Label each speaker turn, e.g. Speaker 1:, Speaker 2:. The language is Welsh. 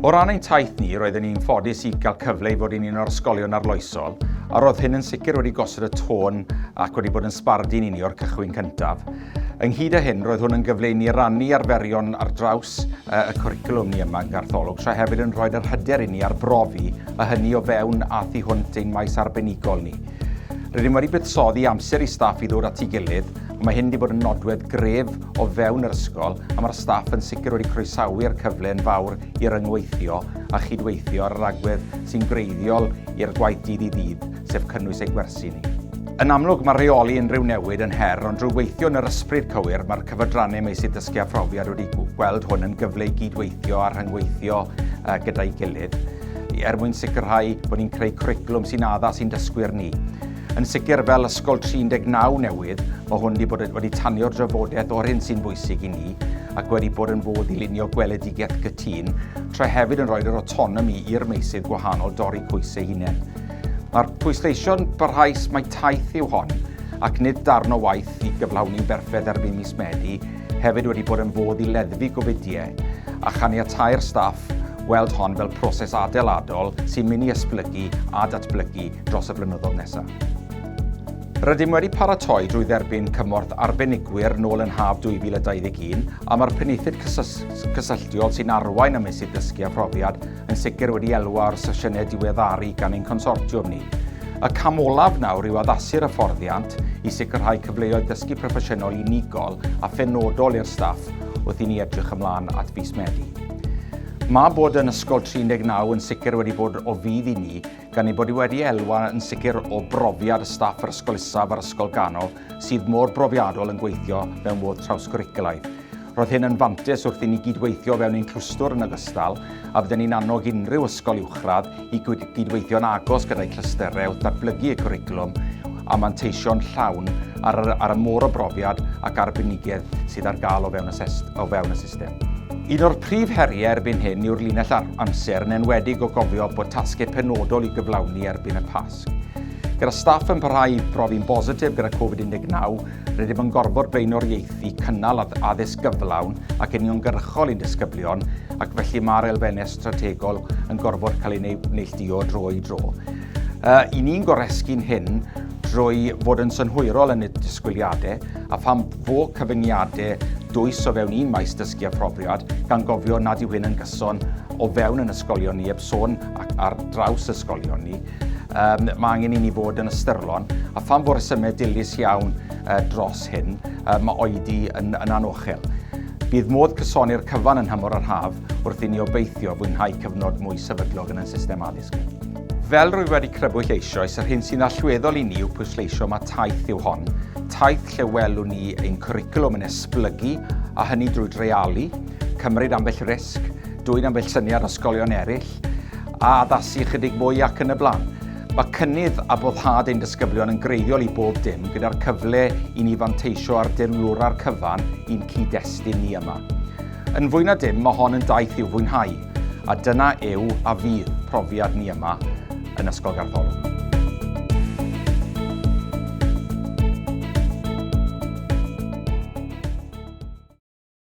Speaker 1: O ran ein taith ni, roedden ni'n ffodus i gael cyfle i fod yn un o'r ysgolion arloesol, a roedd hyn yn sicr wedi gosod y tôn ac wedi bod yn sbardun i ni o'r cychwyn cyntaf. Ynghyd â hyn, roedd hwn yn gyfle i ni rannu arferion ar draws y cwricwlwm ni yma yn Garth Olwg, tra hefyd yn rhoi'r hyder i ni arbrofi a hynny o fewn a thu hwnt ein maes arbenigol ni. Rydym wedi buddsoddi amser i staff i ddod at ei gilydd, ond mae hyn wedi bod yn nodwedd gref o fewn yr ysgol, a mae'r staff yn sicr wedi croesawu'r cyfle yn fawr i ryngweithio a chydweithio ar yr agwedd sy'n greiddiol i'r gwaith dydd i ddydd, sef cynnwys ei gwersi ni. Yn amlwg mae reoli unrhyw newid yn her, ond drwy weithio yn yr ysbryd cywir, mae'r cyfadrannau meysydd dysgu a phrofiad wedi gweld hwn yn gyfle i gydweithio a rhyngweithio gyda'i gilydd, mwyn sicrhau bod ni'n creu cwricwlwm sy'n addas i'n dysgwyr ni. Yn sicr fel ysgol 39 newydd, mae hwn wedi tanio'r drafodaeth o'r hyn sy'n bwysig i ni ac wedi bod yn fodd i lunio gweledigaeth gytun, tra hefyd yn rhoi'r autonomi i'r meysydd gwahanol dorri pwysau hunain. Mae'r pwysleisio'n barhaus mai taith yw hon ac nid darn o waith i gyflawni'n berffaith erbyn mis Medi hefyd wedi bod yn fodd i leddfu gofidiau a chaniatáu'r staff weld hon fel proses adeiladol sy'n mynd i esblygu a datblygu dros y blynyddoedd nesaf. Rydym wedi paratoi drwy dderbyn cymorth arbenigwyr nôl yn haf 2021 a mae'r penaethiad cysylltiol sy'n arwain am meysydd dysgu a phrofiad yn sicr wedi elwa o'r sesiynau diweddaru gan ein consortiwm ni. Y cam olaf nawr yw addasu'r hyfforddiant i sicrhau cyfleoedd dysgu proffesiynol unigol a phenodol i'r staff wrth i ni edrych ymlaen at fis Medi. Mae bod yn ysgol 39 yn sicr wedi bod o fydd i ni, gan ei bod wedi elwa yn sicr o brofiad y staff yr ysgol isaf a'r ysgol ganol sydd mor brofiadol yn gweithio mewn modd trawsgwricwlaidd. Roedd hyn yn fantes wrth i ni gydweithio fewn ein clwstwr yn ogystal a byddwn ni'n annog unrhyw ysgol uwchradd i gydweithio'n agos gyda'i clysterau wrth datblygu y cwricwlwm a manteisio'n llawn ar y môr o brofiad ac arbenigedd sydd ar gael o fewn y system. Un o'r prif heriau erbyn hyn yw'r linell amser yn enwedig o gofio bod tasgau penodol i gyflawni erbyn y Pasg. Gyda staff yn parhau i brofi'n bositif gyda Covid-19, rydym yn gorfod blaenoriaethu cynnal addysg gyflawn ac uniongyrchol i'n disgyblion ac felly mae'r elfennau strategol yn gorfod cael ei neilltuo dro i dro. I ni'n goresgu'n hyn drwy fod yn synhwyrol yn y disgwyliadau a pham fo cyfyngiadau dwys o fewn un maes dysgu a phrofiad gan gofio nad yw hyn yn gyson o fewn yn ysgolion ni, ebson ar draws ysgolion ni. Mae angen i ni fod yn ystyrlon a pham fod rhesymau dilys iawn dros hyn, mae oedi yn anochel. Bydd modd cysoni'r cyfan yn hymor ar haf wrth i ni obeithio fwynhau cyfnod mwy sefydlog yn y system addysg. Fel rwy wedi crybwyll eisoes, yr hyn sy'n allweddol i ni yw pwysleisio mae taith yw hon. Taith lle welwn ni ein cwricwlwm yn esblygu a hynny drwy dreialu, cymryd ambell risg, dwyn ambell syniad ysgolion eraill a addasu chydig mwy ac yn y blaen. Mae cynnydd a boddhad ein disgyblion yn greiddiol i bob dim gyda'r cyfle i ni fanteisio ar dirwra'r cyfan i'n cyd-destun ni yma. Yn fwy na dim, mae hon yn daith i'w fwynhau a dyna yw a fydd profiad ni yma yn Ysgol Garth Olwg.